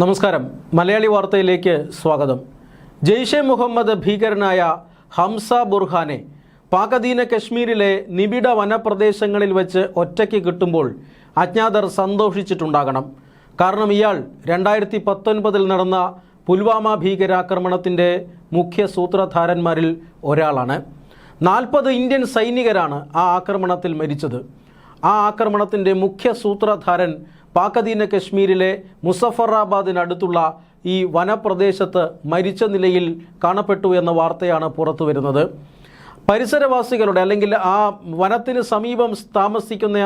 നമസ്കാരം. മലയാളി വാർത്തയിലേക്ക് സ്വാഗതം. ജെയ്ഷെ മുഹമ്മദ് ഭീകരനായ ഹംസ ബുർഹാനെ പാകധീന കശ്മീരിലെ നിബിഡ വനപ്രദേശങ്ങളിൽ വെച്ച് ഒറ്റയ്ക്ക് കിട്ടുമ്പോൾ അജ്ഞാതർ സന്തോഷിച്ചിട്ടുണ്ടാകണം. കാരണം ഇയാൾ 2019 നടന്ന പുൽവാമ ഭീകരാക്രമണത്തിൻ്റെ മുഖ്യ സൂത്രധാരന്മാരിൽ ഒരാളാണ്. 40 ഇന്ത്യൻ സൈനികരാണ് ആ ആക്രമണത്തിൽ മരിച്ചത്. ആ ആക്രമണത്തിൻ്റെ മുഖ്യ സൂത്രധാരൻ പാകധീന കശ്മീരിലെ മുസഫറാബാദിനടുത്തുള്ള ഈ വനപ്രദേശത്ത് മരിച്ച നിലയിൽ കാണപ്പെട്ടു എന്ന വാർത്തയാണ് പുറത്തു വരുന്നത്. പരിസരവാസികളുടെ അല്ലെങ്കിൽ ആ വനത്തിന് സമീപം താമസിക്കുന്ന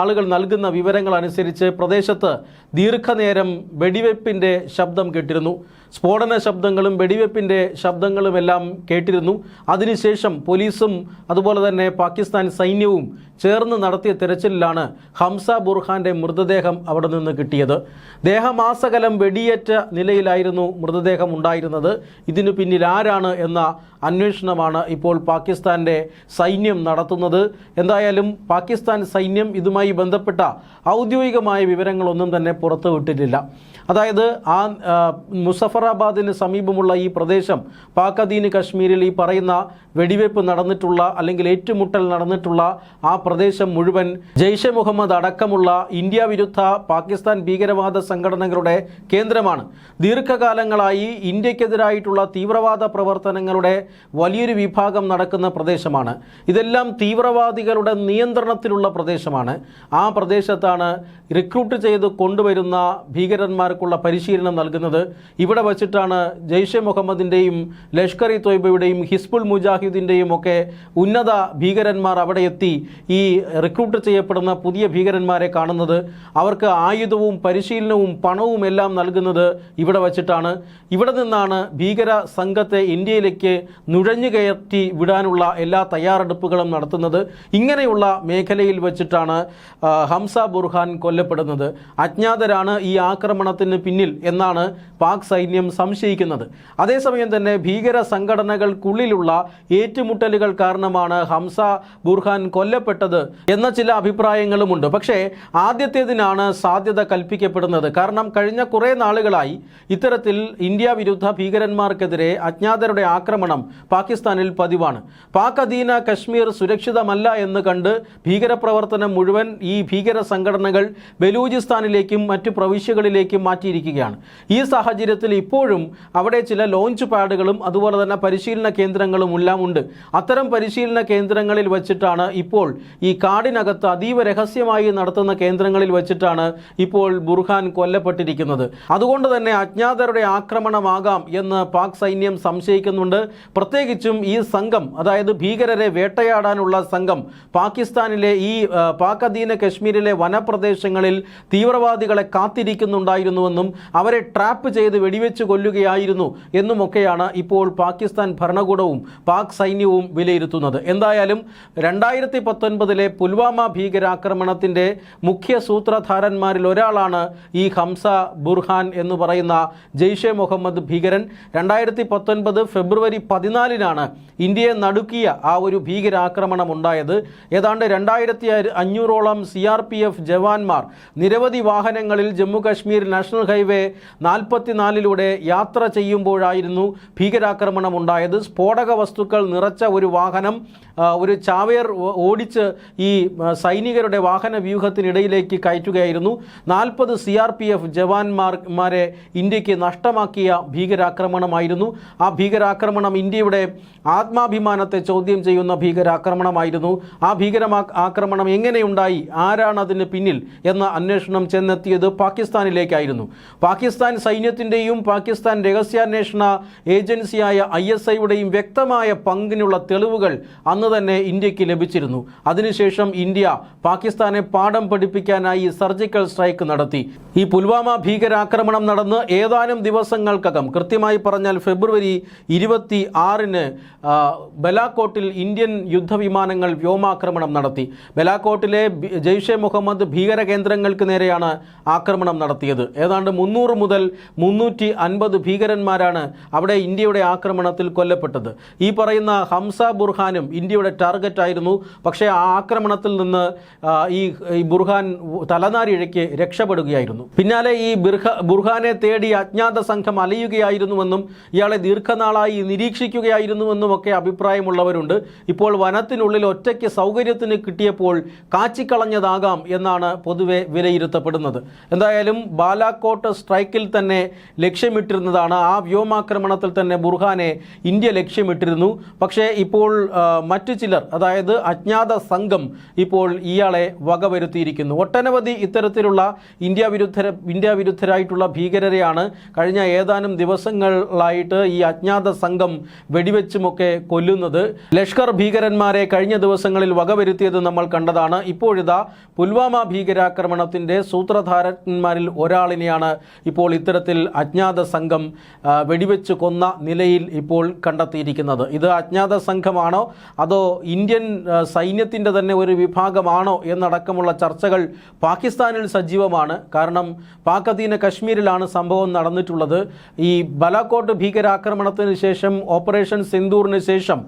ആളുകൾ നൽകുന്ന വിവരങ്ങൾ അനുസരിച്ച് പ്രദേശത്ത് ദീർഘനേരം വെടിവെപ്പിൻ്റെ ശബ്ദം കേട്ടിരുന്നു. സ്ഫോടന ശബ്ദങ്ങളും വെടിവെപ്പിൻ്റെ ശബ്ദങ്ങളുമെല്ലാം കേട്ടിരുന്നു. അതിനുശേഷം പോലീസും അതുപോലെ തന്നെ പാകിസ്ഥാൻ സൈന്യവും ചേർന്ന് നടത്തിയ തെരച്ചിലിലാണ് ഹംസ ബുർഹാൻ്റെ മൃതദേഹം അവിടെ നിന്ന് കിട്ടിയത്. ദേഹമാസകലം വെടിയേറ്റ നിലയിലായിരുന്നു മൃതദേഹം ഉണ്ടായിരുന്നത്. ഇതിനു പിന്നിൽ ആരാണ് എന്ന അന്വേഷണമാണ് ഇപ്പോൾ പാകിസ്ഥാൻ്റെ സൈന്യം നടത്തുന്നത്. എന്തായാലും പാകിസ്ഥാൻ സൈന്യം ഇതുമായി ബന്ധപ്പെട്ട ഔദ്യോഗികമായ വിവരങ്ങളൊന്നും തന്നെ പുറത്തുവിട്ടിട്ടില്ല. അതായത് ആ മുസഫറാബാദിന് സമീപമുള്ള ഈ പ്രദേശം പാകധീന കശ്മീരിൽ ഈ പറയുന്ന വെടിവെപ്പ് നടന്നിട്ടുള്ള അല്ലെങ്കിൽ ഏറ്റുമുട്ടൽ നടന്നിട്ടുള്ള ആ പ്രദേശം മുഴുവൻ ജെയ്ഷെ മുഹമ്മദ് അടക്കമുള്ള ഇന്ത്യ വിരുദ്ധ പാകിസ്ഥാൻ ഭീകരവാദ സംഘടനകളുടെ കേന്ദ്രമാണ്. ദീർഘകാലങ്ങളായി ഇന്ത്യക്കെതിരായിട്ടുള്ള തീവ്രവാദ പ്രവർത്തനങ്ങളുടെ വലിയൊരു വിഭാഗം നടക്കുന്ന പ്രദേശമാണ്. ഇതെല്ലാം തീവ്രവാദികളുടെ നിയന്ത്രണത്തിലുള്ള പ്രദേശമാണ്. ആ പ്രദേശത്താണ് റിക്രൂട്ട് ചെയ്ത് കൊണ്ടുവരുന്ന ഭീകരന്മാർക്കുള്ള പരിശീലനം നൽകുന്നത്. ഇവിടെ വച്ചിട്ടാണ് ജെയ്ഷെ മുഹമ്മദിൻ്റെയും ലഷ്കർ ഇ തൊയ്ബയുടെയും ഹിസ്ബുൾ മുജാഹിദിൻ്റെയും ഒക്കെ ഉന്നത ഭീകരന്മാർ അവിടെ എത്തി ഈ റിക്രൂട്ട് ചെയ്യപ്പെടുന്ന പുതിയ ഭീകരന്മാരെ കാണുന്നത്. അവർക്ക് ആയുധവും പരിശീലനവും പണവും എല്ലാം നൽകുന്നത് ഇവിടെ വച്ചിട്ടാണ്. ഇവിടെ നിന്നാണ് ഭീകര സംഘത്തെ ഇന്ത്യയിലേക്ക് നുഴഞ്ഞു കയറ്റി വിടാനുള്ള എല്ലാ തയ്യാറെടുപ്പുകളും നടത്തുന്നത്. ഇങ്ങനെയുള്ള മേഖലയിൽ വച്ചിട്ടാണ് ഹംസ ബുർഹാൻ കൊല്ലപ്പെടുന്നത്. അജ്ഞാതരാണ് ഈ ആക്രമണത്തിന് പിന്നിൽ എന്നാണ് പാക് സൈന്യം സംശയിക്കുന്നത്. അതേസമയം തന്നെ ഭീകര സംഘടനകൾക്കുള്ളിലുള്ള ഏറ്റുമുട്ടലുകൾ കാരണമാണ് ഹംസ ബുർഹാൻ കൊല്ലപ്പെട്ടത് എന്ന ചില അഭിപ്രായങ്ങളുമുണ്ട്. പക്ഷേ ആദ്യത്തേതിനാണ് സാധ്യത കൽപ്പിക്കപ്പെടുന്നത്. കാരണം കഴിഞ്ഞ കുറേ നാളുകളായി ഇത്തരത്തിൽ ഇന്ത്യ വിരുദ്ധ ഭീകരന്മാർക്കെതിരെ അജ്ഞാതരുടെ ആക്രമണം പാകിസ്ഥാനിൽ പതിവാണ്. പാക് അധീന കശ്മീർ സുരക്ഷിതമല്ല എന്ന് കണ്ട് ഭീകരപ്രവർത്തനം മുഴുവൻ ഈ ഭീകര സംഘടനകൾ ബലൂചിസ്ഥാനിലേക്കും മറ്റു പ്രവിശ്യകളിലേക്കും മാറ്റിയിരിക്കുകയാണ്. ഈ സാഹചര്യത്തിൽ ഇപ്പോഴും അവിടെ ചില ലോഞ്ച് പാഡുകളും അതുപോലെ തന്നെ പരിശീലന കേന്ദ്രങ്ങളും എല്ലാം ഉണ്ട്. അത്തരം പരിശീലന കേന്ദ്രങ്ങളിൽ വച്ചിട്ടാണ് ഇപ്പോൾ ഈ കാടിനകത്ത് അതീവ രഹസ്യമായി നടത്തുന്ന കേന്ദ്രങ്ങളിൽ വച്ചിട്ടാണ് ഇപ്പോൾ ബുർഹാൻ കൊല്ലപ്പെട്ടിരിക്കുന്നത്. അതുകൊണ്ട് തന്നെ അജ്ഞാതരുടെ ആക്രമണമാകാം എന്ന് പാക് സൈന്യം സംശയിക്കുന്നുണ്ട്. പ്രത്യേകിച്ചും ഈ സംഘം, അതായത് ഭീകരരെ വേട്ടയാടാനുള്ള സംഘം പാകിസ്ഥാനിലെ ഈ പാക് അധീന കശ്മീരിലെ വനപ്രദേശങ്ങളിൽ തീവ്രവാദികളെ കാത്തിരിക്കുന്നുണ്ടായിരുന്നുവെന്നും അവരെ ട്രാപ്പ് ചെയ്ത് വെടിവെച്ച് കൊല്ലുകയായിരുന്നു എന്നുമൊക്കെയാണ് ഇപ്പോൾ പാകിസ്ഥാൻ ഭരണകൂടവും പാക് സൈന്യവും വിലയിരുത്തുന്നത്. എന്തായാലും 2019 പുൽവാമ ഭീകരാക്രമണത്തിൻ്റെ മുഖ്യ സൂത്രധാരന്മാരിൽ ഒരാളാണ് ഈ ഹംസ ബുർഹാൻ എന്ന് പറയുന്ന ജെയ്ഷെ മുഹമ്മദ് ഭീകരൻ. 2019 ഫെബ്രുവരി 14 ഇന്ത്യയെ നടുക്കിയ ആ ഒരു ഭീകരാക്രമണം ഉണ്ടായത്. ഏതാണ്ട് 2500ഓളം CRPF ജവാന്മാർ നിരവധി വാഹനങ്ങളിൽ ജമ്മു കാശ്മീർ നാഷണൽ ഹൈവേ 44 യാത്ര ചെയ്യുമ്പോഴായിരുന്നു ഭീകരാക്രമണം ഉണ്ടായത്. സ്ഫോടക വസ്തുക്കൾ നിറച്ച ഒരു വാഹനം ഒരു ചാവേർ ഓടിച്ച് ഈ സൈനികരുടെ വാഹന വ്യൂഹത്തിനിടയിലേക്ക് കയറ്റുകയായിരുന്നു. 40 CRPF ജവാന്മാരെ ഇന്ത്യക്ക് നഷ്ടമാക്കിയ ഭീകരാക്രമണമായിരുന്നു. ആ ഭീകരാക്രമണം ഇന്ത്യയുടെ ആത്മാഭിമാനത്തെ ചോദ്യം ചെയ്യുന്ന ഭീകരാക്രമണമായിരുന്നു. ആ ആക്രമണം എങ്ങനെയുണ്ടായി, ആരാണ് അതിന് പിന്നിൽ എന്ന അന്വേഷണം ചെന്നെത്തിയത് പാകിസ്ഥാനിലേക്കായിരുന്നു. പാകിസ്ഥാൻ സൈന്യത്തിൻ്റെയും പാകിസ്ഥാൻ രഹസ്യാന്വേഷണ ഏജൻസിയായ ISIയുടെയും വ്യക്തമായ പങ്കിനുള്ള തെളിവുകൾ അന്ന് തന്നെ ഇന്ത്യക്ക് ലഭിച്ചിരുന്നു. അതിനുശേഷം ഇന്ത്യ പാകിസ്ഥാനെ പാഠം പഠിപ്പിക്കാനായി സർജിക്കൽ സ്ട്രൈക്ക് നടത്തി. ഈ പുൽവാമ ഭീകരാക്രമണം നടന്ന് ഏതാനും ദിവസങ്ങൾക്കകം, കൃത്യമായി പറഞ്ഞാൽ ഫെബ്രുവരി 26 ബലാക്കോട്ടിൽ ഇന്ത്യൻ യുദ്ധവിമാനങ്ങൾ വ്യോമാക്രമണം നടത്തി. ബലാക്കോട്ടിലെ ജെയ്ഷെ മുഹമ്മദ് ഭീകര കേന്ദ്രങ്ങൾക്ക് നേരെയാണ് ആക്രമണം നടത്തിയത്. ഏതാണ്ട് ഏതാണ്ട് 300 മുതൽ 350 ഭീകരന്മാരാണ് അവിടെ ഇന്ത്യയുടെ ആക്രമണത്തിൽ കൊല്ലപ്പെട്ടത്. ഈ പറയുന്ന ഹംസ ബുർഹാനും ഇന്ത്യയുടെ ടാർഗറ്റായിരുന്നു. പക്ഷേ ആ ആക്രമണത്തിൽ നിന്ന് ഈ ബുർഹാൻ തലനാരിഴയ്ക്ക് രക്ഷപ്പെടുകയായിരുന്നു. പിന്നാലെ ഈ ബുർഹാനെ തേടി അജ്ഞാത സംഘം അലയുകയായിരുന്നുവെന്നും ഇയാളെ ദീർഘനാളായി നിരീക്ഷിക്കുകയായിരുന്നുവെന്നും ഒക്കെ അഭിപ്രായമുള്ളവരുണ്ട്. ഇപ്പോൾ വനത്തിനുള്ളിൽ ഒറ്റയ്ക്ക് സൗകര്യത്തിന് കിട്ടിയപ്പോൾ കാച്ചിക്കളഞ്ഞതാകാം എന്നാണ് പൊതുവെ വിലയിരുത്തപ്പെടുന്നത്. എന്തായാലും ബാലാക്കോട്ട് സ്ട്രൈക്കിൽ തന്നെ ലക്ഷ്യമിട്ടിരുന്നതാണ്. ആ വ്യോമാക്രമണത്തിൽ തന്നെ ബുർഹാനെ ഇന്ത്യ ലക്ഷ്യമിട്ടിരുന്നു. പക്ഷേ ഇപ്പോൾ മറ്റു ചിലർ, അതായത് അജ്ഞാത സംഘം ഇപ്പോൾ ഇയാളെ വകവരുത്തിയിരിക്കുന്നു. ഒട്ടനവധി ഇത്തരത്തിലുള്ള ഇന്ത്യ വിരുദ്ധരായിട്ടുള്ള ഭീകരരെയാണ് കഴിഞ്ഞ ഏതാനും ദിവസങ്ങളായിട്ട് ഈ അജ്ഞാത സംഘം വെടിവെച്ചുമൊക്കെ കൊല്ലുന്നത്. ലഷ്കർ ഭീകരന്മാരെ കഴിഞ്ഞ ദിവസങ്ങളിൽ വകവരുത്തിയത് നമ്മൾ കണ്ടതാണ്. ഇപ്പോഴിതാ പുൽവാമ ഭീകരാക്രമണത്തിൻ്റെ സൂത്രധാരന്മാരിൽ ഒരാളിനെയാണ് ഇപ്പോൾ ഇത്തരത്തിൽ അജ്ഞാത സംഘം വെടിവെച്ച് കൊന്ന നിലയിൽ ഇപ്പോൾ കണ്ടെത്തിയിരിക്കുന്നത്. ഇത് അജ്ഞാത സംഘമാണോ അതോ ഇന്ത്യൻ സൈന്യത്തിൻ്റെ തന്നെ ഒരു വിഭാഗമാണോ എന്നടക്കമുള്ള ചർച്ചകൾ പാകിസ്ഥാനിൽ സജീവമാണ്. കാരണം പാക് അധീന കശ്മീരിലാണ് സംഭവം നടന്നിട്ടുള്ളത്. ഈ ബലാക്കോട്ട് ഭീകരാക്രമണത്തിന് ശേഷം, ഓപ്പറേഷൻ സിന്ദൂറിന് ശേഷം,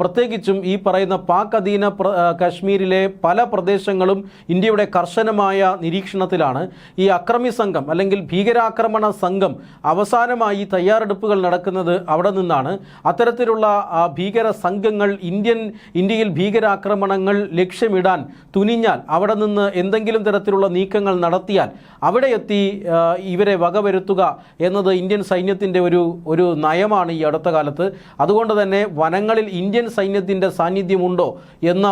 പ്രത്യേകിച്ചും ഈ പറയുന്ന പാക് അധീന കശ്മീരിലെ പല പ്രദേശങ്ങളും ഇന്ത്യയുടെ കർശനമായ നിരീക്ഷണത്തിലാണ്. ഈ അക്രമി സംഘം അല്ലെങ്കിൽ ഭീകരാക്രമണ സംഘം അവസാനമായി തയ്യാറെടുപ്പുകൾ നടക്കുന്നത് അവിടെ നിന്നാണ്. അത്തരത്തിലുള്ള ഭീകര സംഘങ്ങൾ ഇന്ത്യയിൽ ഭീകരാക്രമണങ്ങൾ ലക്ഷ്യമിടാൻ തുനിഞ്ഞാൽ, അവിടെ നിന്ന് എന്തെങ്കിലും തരത്തിലുള്ള നീക്കങ്ങൾ നടത്തിയാൽ അവിടെ എത്തി ഇവരെ വകവരുത്തുക എന്നത് ഇന്ത്യൻ സൈന്യത്തിൻ്റെ ഒരു നയമാണ് ഈ അടുത്ത കാലത്ത്. അതുകൊണ്ട് തന്നെ വനങ്ങളിൽ ഇന്ത്യൻ സൈന്യത്തിൻ്റെ സാന്നിധ്യമുണ്ടോ എന്ന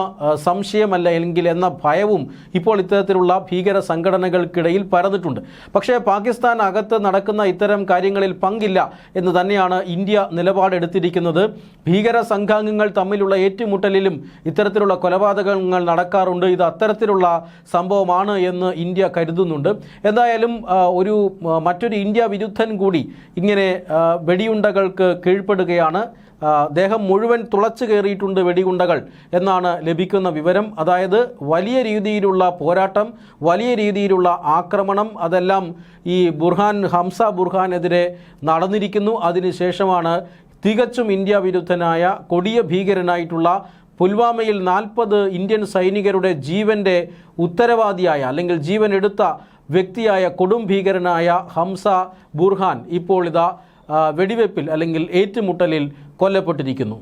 സംശയമല്ല എങ്കിൽ എന്ന ഭയവും ഇപ്പോൾ ഇത്തരത്തിലുള്ള ഭീകര സംഘടനകൾക്കിടയിൽ പരന്നിട്ടുണ്ട്. പക്ഷേ പാകിസ്ഥാൻ അകത്ത് നടക്കുന്ന ഇത്തരം കാര്യങ്ങളിൽ പങ്കില്ല എന്ന് തന്നെയാണ് ഇന്ത്യ നിലപാടെടുത്തിരിക്കുന്നത്. ഭീകര സംഘാംഗങ്ങൾ തമ്മിലുള്ള ഏറ്റുമുട്ടലിലും ഇത്തരത്തിലുള്ള കൊലപാതകങ്ങൾ നടക്കാറുണ്ട്. ഇത് അത്തരത്തിലുള്ള സംഭവമാണ് എന്ന് ഇന്ത്യ കരുതുന്നുണ്ട്. എന്തായാലും മറ്റൊരു ഇന്ത്യ വിരുദ്ധൻ കൂടി ഇങ്ങനെ വെടിയുണ്ടകൾക്ക് കീഴ്പ്പെടുകയാണ്. ദേഹം മുഴുവൻ തുളച്ചു കയറിയിട്ടുണ്ട് വെടിയുണ്ടകൾ എന്നാണ് ലഭിക്കുന്ന വിവരം. അതായത് വലിയ രീതിയിലുള്ള പോരാട്ടം, വലിയ രീതിയിലുള്ള ആക്രമണം, അതെല്ലാം ഈ ഹംസ ബുർഹാനെതിരെ നടന്നിരിക്കുന്നു. അതിനുശേഷമാണ് തികച്ചും ഇന്ത്യ വിരുദ്ധനായ കൊടിയ ഭീകരനായിട്ടുള്ള പുൽവാമയിൽ 40 ഇന്ത്യൻ സൈനികരുടെ ജീവൻ്റെ ഉത്തരവാദിയായ അല്ലെങ്കിൽ ജീവൻ എടുത്ത വ്യക്തിയായ കൊടും ഭീകരനായ ഹംസ ബുർഹാൻ ഇപ്പോൾ ഇതാ വെടിവെപ്പിൽ അല്ലെങ്കിൽ ഏറ്റുമുട്ടലിൽ കൊല്ലപ്പെട്ടിരിക്കുന്നു.